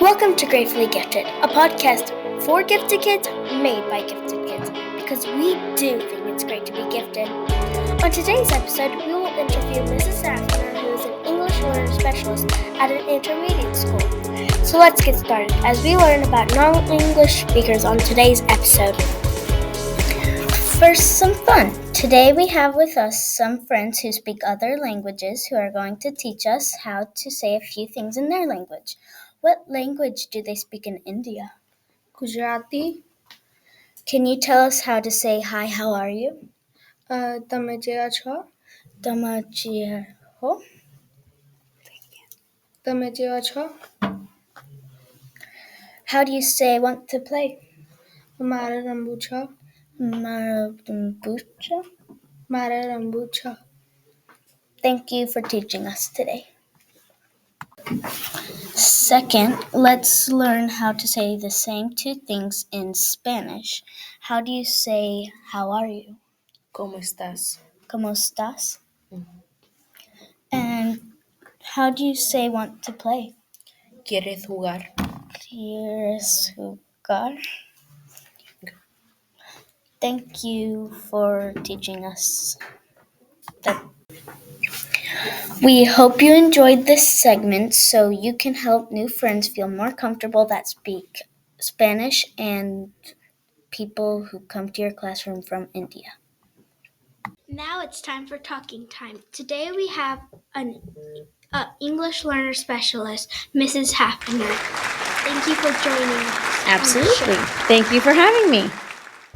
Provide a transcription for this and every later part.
Welcome to Gratefully Gifted, a podcast for gifted kids, made by gifted kids, because we do think it's great to be gifted. On today's episode, we will interview Mrs. Safner, who is an English learner specialist at an intermediate school. So let's get started as we learn about non-English speakers on today's episode. First, some fun. Today we have with us some friends who speak other languages who are going to teach us how to say a few things in their language. What language do they speak in India? Gujarati. Can you tell us how to say hi, how are you? તમે જેવા છો? Tamachiho. તમે જેવા છો? How do you say want to play? મારે રમવું છો? Marabumbucha. મારે રમવું છો. Thank you for teaching us today. Second, let's learn how to say the same two things in Spanish. How do you say how are you? ¿Cómo estás? ¿Cómo estás? And how do you say want to play? ¿Quieres jugar? ¿Quieres jugar? Thank you for teaching us that. We hope you enjoyed this segment so you can help new friends feel more comfortable that speak Spanish and people who come to your classroom from India. Now it's time for talking time. Today we have an English learner specialist, Mrs. Hafner. Thank you for joining us. Absolutely. Thank you for having me.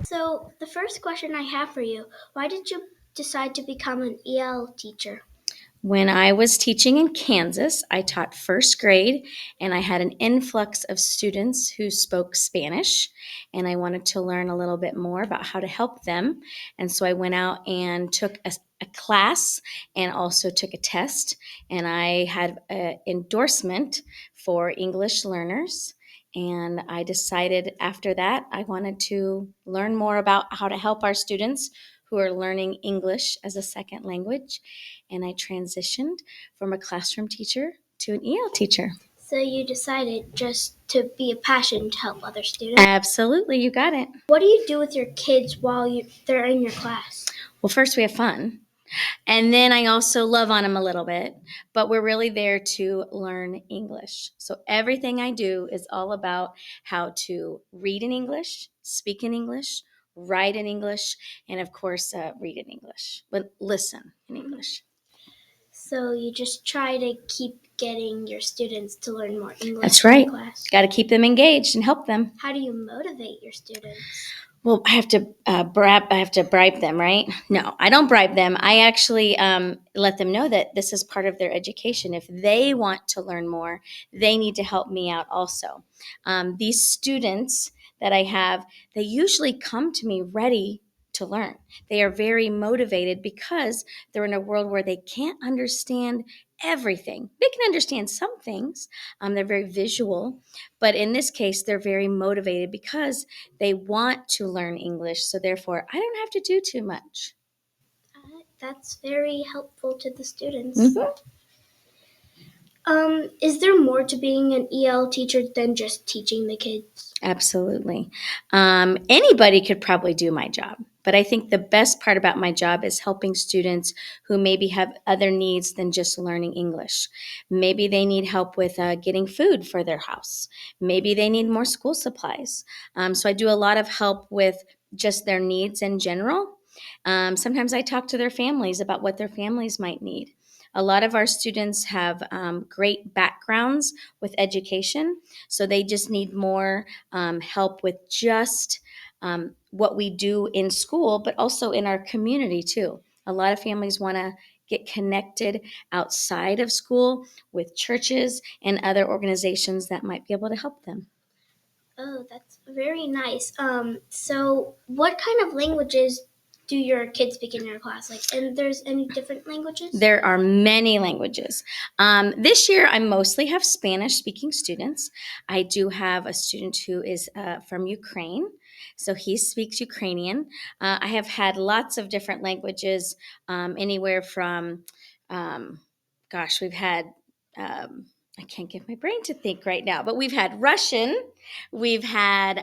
So the first question I have for you, why did you decide to become an EL teacher? When I was teaching in Kansas, I taught first grade, and I had an influx of students who spoke Spanish, and I wanted to learn a little bit more about how to help them. And so I went out and took a class and also took a test, and I had an endorsement for English learners. And I decided after that I wanted to learn more about how to help our students who are learning English as a second language. And I transitioned from a classroom teacher to an EL teacher. So you decided just to be a passion to help other students? Absolutely, you got it. What do you do with your kids while they're in your class? Well, first we have fun. And then I also love on them a little bit, but we're really there to learn English. So everything I do is all about how to read in English, speak in English, write in English, and of course, read in English, but listen in English. So you just try to keep getting your students to learn more English. That's right. In class. Got to keep them engaged and help them. How do you motivate your students? Well, I have to bribe them, right? No, I don't bribe them. I actually let them know that this is part of their education. If they want to learn more, they need to help me out also. These students that I have, they usually come to me ready to learn. They are very motivated because they're in a world where they can't understand everything. They can understand some things. They're very visual, but in this case, they're very motivated because they want to learn English. So therefore, I don't have to do too much. That's very helpful to the students. Mm-hmm. Is there more to being an EL teacher than just teaching the kids? Absolutely. Anybody could probably do my job, but I think the best part about my job is helping students who maybe have other needs than just learning English. Maybe they need help with getting food for their house. Maybe they need more school supplies. So I do a lot of help with just their needs in general. Sometimes I talk to their families about what their families might need. A lot of our students have great backgrounds with education, so they just need more help with just what we do in school, but also in our community too. A lot of families want to get connected outside of school with churches and other organizations that might be able to help them. Oh, that's very nice. So what kind of languages do your kids speak in your class? And there's any different languages? There are many languages. This year, I mostly have Spanish-speaking students. I do have a student who is from Ukraine, so he speaks Ukrainian. I have had lots of different languages, anywhere from, we've had I can't get my brain to think right now, but we've had Russian, we've had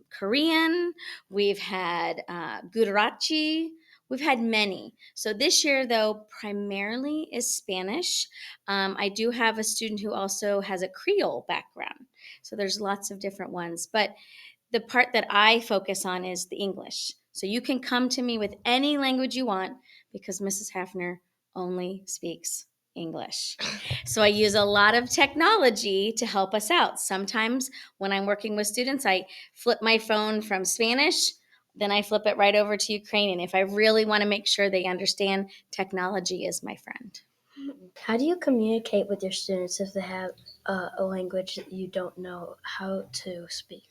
Korean, we've had Gujarati, we've had many. So this year, though, primarily is Spanish. I do have a student who also has a Creole background. So there's lots of different ones. But the part that I focus on is the English. So you can come to me with any language you want because Mrs. Hafner only speaks English. So I use a lot of technology to help us out. Sometimes when I'm working with students, I flip my phone from Spanish, then I flip it right over to Ukrainian. If I really want to make sure they understand, technology is my friend. How do you communicate with your students if they have a language that you don't know how to speak?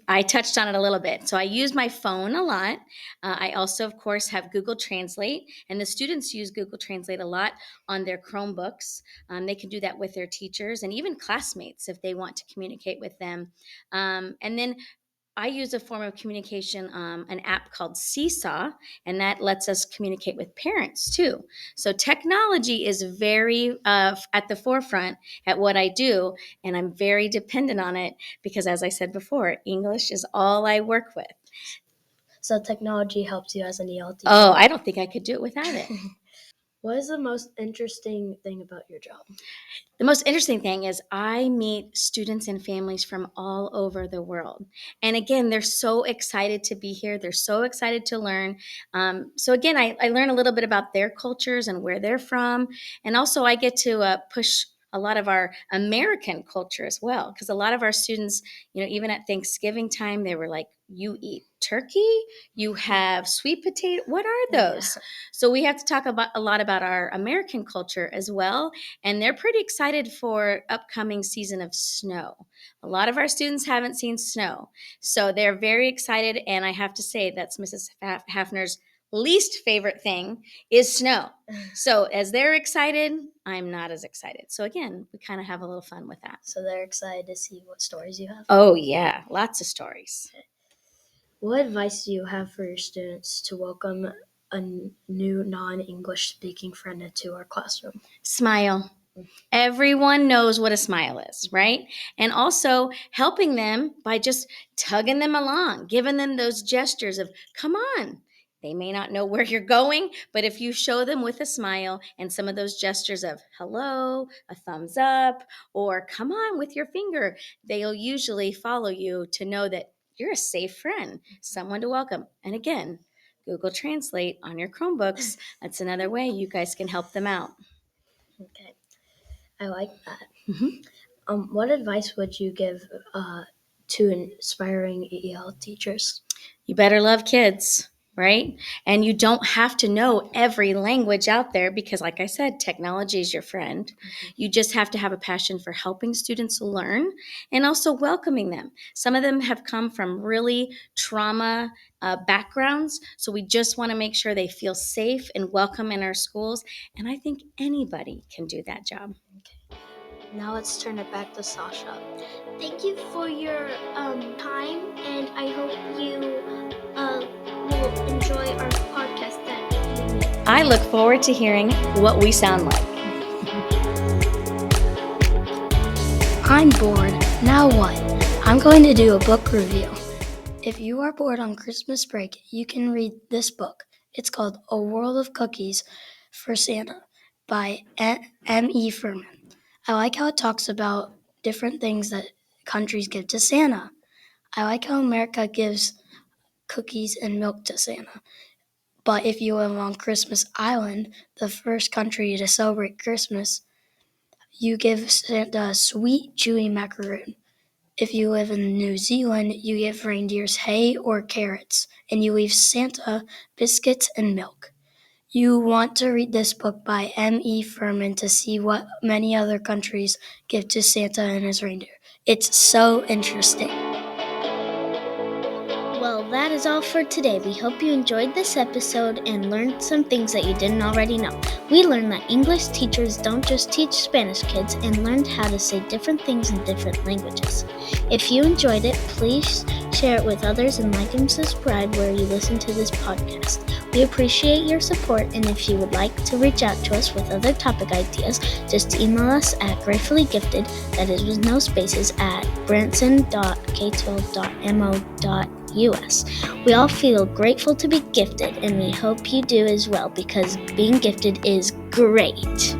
I touched on it a little bit. So I use my phone a lot. I also, of course, have Google Translate, and the students use Google Translate a lot on their Chromebooks. They can do that with their teachers and even classmates if they want to communicate with them. And then I use a form of communication, an app called Seesaw, and that lets us communicate with parents too. So technology is very at the forefront at what I do, and I'm very dependent on it because, as I said before, English is all I work with. So technology helps you as an EL teacher. Oh, I don't think I could do it without it. What is the most interesting thing about your job? The most interesting thing is I meet students and families from all over the world. And again, they're so excited to be here. They're so excited to learn. So again, I learn a little bit about their cultures and where they're from. And also I get to push a lot of our American culture as well. Because a lot of our students, even at Thanksgiving time, they were like, you eat turkey, you have sweet potato. What are those? Yeah. So we have to talk about a lot about our American culture as well. And they're pretty excited for upcoming season of snow. A lot of our students haven't seen snow. So they're very excited. And I have to say that's Mrs. Hafner's least favorite thing is snow. So as they're excited, I'm not as excited. So again, we kind of have a little fun with that. So they're excited to see what stories you have. Oh yeah, lots of stories. What advice do you have for your students to welcome a new non-English speaking friend into our classroom? Smile. Everyone knows what a smile is, right? And also helping them by just tugging them along, giving them those gestures of, come on. They may not know where you're going, but if you show them with a smile and some of those gestures of hello, a thumbs up, or come on with your finger, they'll usually follow you to know that you're a safe friend, someone to welcome. And again, Google Translate on your Chromebooks. That's another way you guys can help them out. Okay, I like that. Mm-hmm. What advice would you give to inspiring EL teachers? You better love kids, right? And you don't have to know every language out there because, like I said, technology is your friend. Mm-hmm. You just have to have a passion for helping students learn and also welcoming them. Some of them have come from really trauma backgrounds, so we just want to make sure they feel safe and welcome in our schools. And I think anybody can do that job. Okay. Now let's turn it back to Sasha. Thank you for your time, and I hope you will enjoy our podcast that we make. I look forward to hearing what we sound like. I'm bored. Now what? I'm going to do a book review. If you are bored on Christmas break, you can read this book. It's called A World of Cookies for Santa by M.E. Furman. I like how it talks about different things that countries give to Santa. I like how America gives cookies and milk to Santa. But if you live on Christmas Island, the first country to celebrate Christmas, you give Santa a sweet, chewy macaroon. If you live in New Zealand, you give reindeers hay or carrots, and you leave Santa biscuits and milk. You want to read this book by M.E. Furman to see what many other countries give to Santa and his reindeer. It's so interesting. Well, that is all for today. We hope you enjoyed this episode and learned some things that you didn't already know. We learned that English teachers don't just teach Spanish kids and learned how to say different things in different languages. If you enjoyed it, please share it with others and like and subscribe where you listen to this podcast. We appreciate your support, and if you would like to reach out to us with other topic ideas, just email us at gratefully.gifted, that is with no spaces, at branson.k12.mo.us. We all feel grateful to be gifted, and we hope you do as well, because being gifted is great.